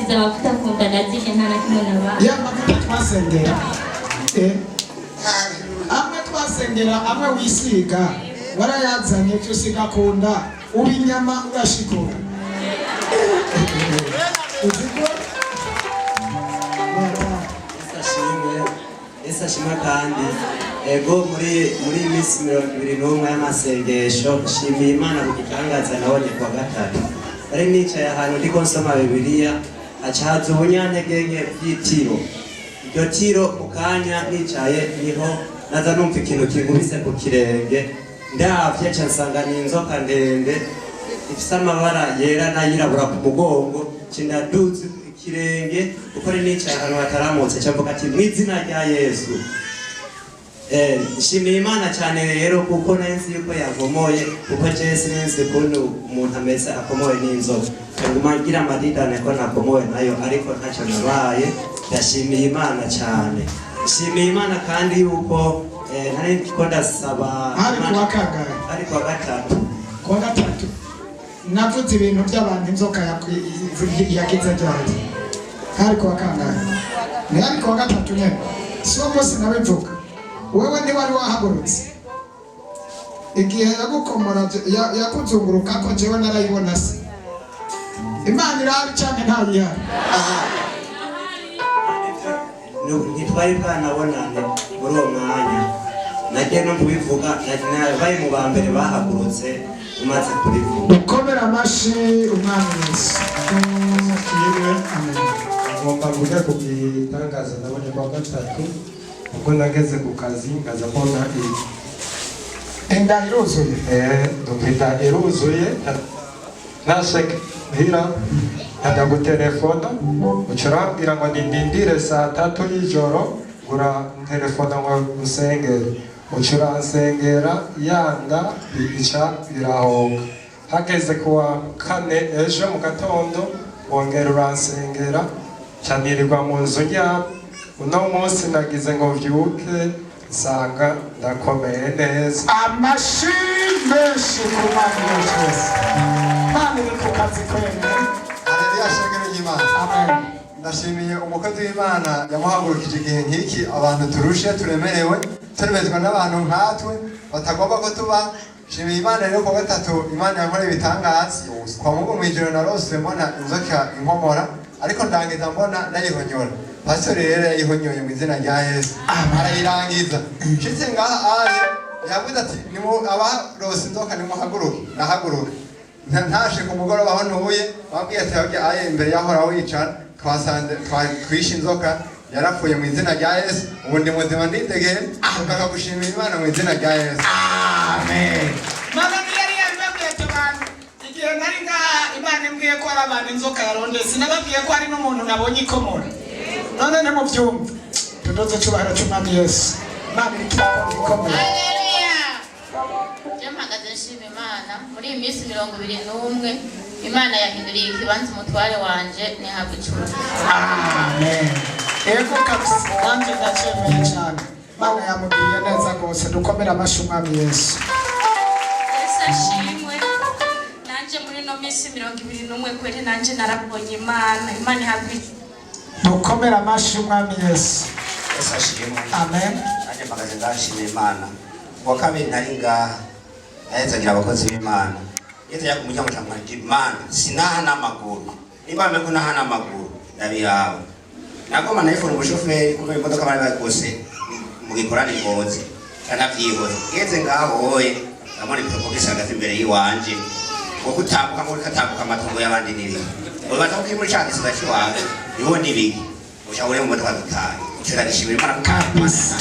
afise amavuta ku nda ndazishe nta na kimwe nabaye. Ya mavuta twasengera amwe twasengera amwe wisiga warayazanye cyusiga ku nda uba inyama urashikura Esa shima kandi ego muri Miss 21 y'amasengesho shimiye Imana kugitangaza nabonye kwa gatatu ari nicaye ahantu ndiko nsoma Bibiliya acahaza ubunyantege nke by'itiro iryo tiro mukanya nicaye niho naza numva ikintu kinkubise ku kirenge ndavye ca nsanga ni inzoka ndende ifise amabara yera n'ayirabura ku mugongo cindaduze ikirenge kuko ari nicaye ahantu hataramutse camvuga ati mw'izina rya Yesu. Nshimiye Imana cyane rero kuko nenzi yuko yagomoye kuko Jesse nenzi kuntu umuntu ameze akomoye n'inzoka nguma ngira amadidane ko nakomoye nayo ariko ntacyo nabaye. Ndashimiye Imana cyane. Nshimiye Imana kandi yuko nari ko ndasaba ari kwa gatatu navuze ibintu by'abantu inzoka yakize cyane hari kwa kangahe ni ari kwa gatatu nyene so bose nabivuga wewe ndi wari wahagurutse igihe yagukomora yakuzunguruka ko jewe narayibona se Imana irahari cyane ntayihari ntitwari bwanabonane muri uwo mwanya nagiye no kubivuga nabaye mu ba mbere bahagurutse umaze kubivuga ukomera amashi umwami Yesu ngomba kujya kugitangaza nabonye kwa gatatu ubwo nageze ku kazi ngaza mbona inda iruzuye inda iruzuye nashaka hira hada gutelefona ucurambira ngo ndindire saa 3 y'ijoro gura telefona ngo usengere ucuransengera yanga ica birahoga hageze kuwa kane ejo mu gatondo wongera uransengera canirirwa mu nzu nyabo uno munsi nagize ngo vyuke nsanga ndakomeye neza amashi menshi ku Mana Yesu Mana iri ku kazi kwene Haleluya shengero y'Imana amen. Ndashimiye umukozi w'Imana yamuhagurukije igihe nk'iki abantu turushe turemerewe turemezwa n'abantu nkatwe batagomba ko tuba. Shimiye Imana rero kwa gatatu Imana yankore ibitangaza kwa Mungu mwijoro narose mbona inzoka inkomora ariko ndangiza mbona ndayihonyora pastori rero yayihonyoye mu izina rya Yesu arayirangiza shitse ngaha aje yavuze ati nimo abarose inzoka nimuhaguruke nahaguruke ntashe ku mugoroba aho ntuye bambwiye ati habye aye imbere yahora wicara twasanze twishe inzoka yarapfuye mu izina rya Yesu ubu ndi muzima nditegeye tukagushimira Imana mu izina rya Yesu amen. Mama yari yambwiye cyane igihe nari ngaha Imana imbwiye ko ari abantu inzoka yaronde sinababwiye ko ari n'umuntu nabonye ikomora none ne mu byumva tudoze cyubahiro cy'Umwami Yesu Imana ikomora. Haleluya. Jamagaze nshima Imana muri iyi minsi 21 Imana yahinduriye ikibanza umutware wanje nihabwe icumi. Amen. Ego kabisa kandi ndashimiye cyane Imana yamubwiye neza rwose dukomera amashi Umwami Yesu. Yesu ashimwe nanje muri no minsi 21 kweri nanje narabonye Imana ihabwe dukomera amashi Umwami Yesu. Yesu ashimwe amen. nanje magaze ndashimira Imana wa kabiri nari ngaha ngira abakozi b'Imana yeze yakumujyamo cyangwa Imana sinaha n'amaguru nimba meko naha n'amaguru ndabihawe nagoma na iPhone umushoferi kuko imodoka bari bagose mu gikorani ngozi kanavyihoze yeze ngaho hoye amone propogesa gazi imbere yiwanje ngo kutambuka muri katambuka amatongo y'abandi niri ngo batavuye muri cyane sigaci wawe niho nibiki ushabure mu modoka dutaye ucira gishimira Imana kabisa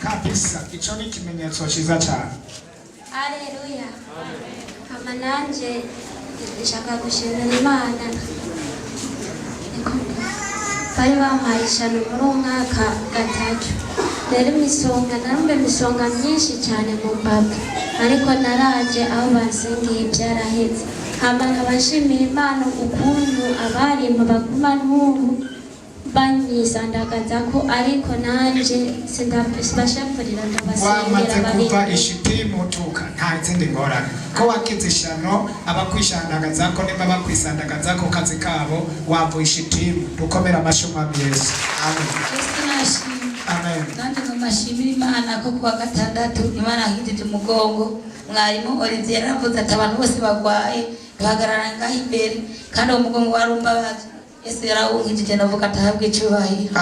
kabisa ico ni ikimenyetso ciza cyane. Haleluya. Kama nanje ndashaka gushimira Imana bari bampaye ishano muri umwaka gatatu rero imisonga myinshi cyane mu mbaga ariko naraje aho basengeye byaraheze hama nkabashimiye Imana ukuntu abarimo baguma n'ubu banyisandagazako ariko nanje sindabashapurira wamaze ndabasengera kuva bari ishitimu tuka nta izindi ngorane ko wakize ishano abakwishandagazako nimba bakwisandagazako kazi kabo wavuye ishitimu dukomera amashumwa Yesu amen amen kandi nkamashimira Imana ko kuwa gatandatu Imana yahindije umugongo mwarimu Olivier yaravuze ati abantu bose bagwaye duhagarara ngaho imbere kandi uwo mugongo warumbabaje Yesu yarawuhindije navuga atahabwe icyubahiro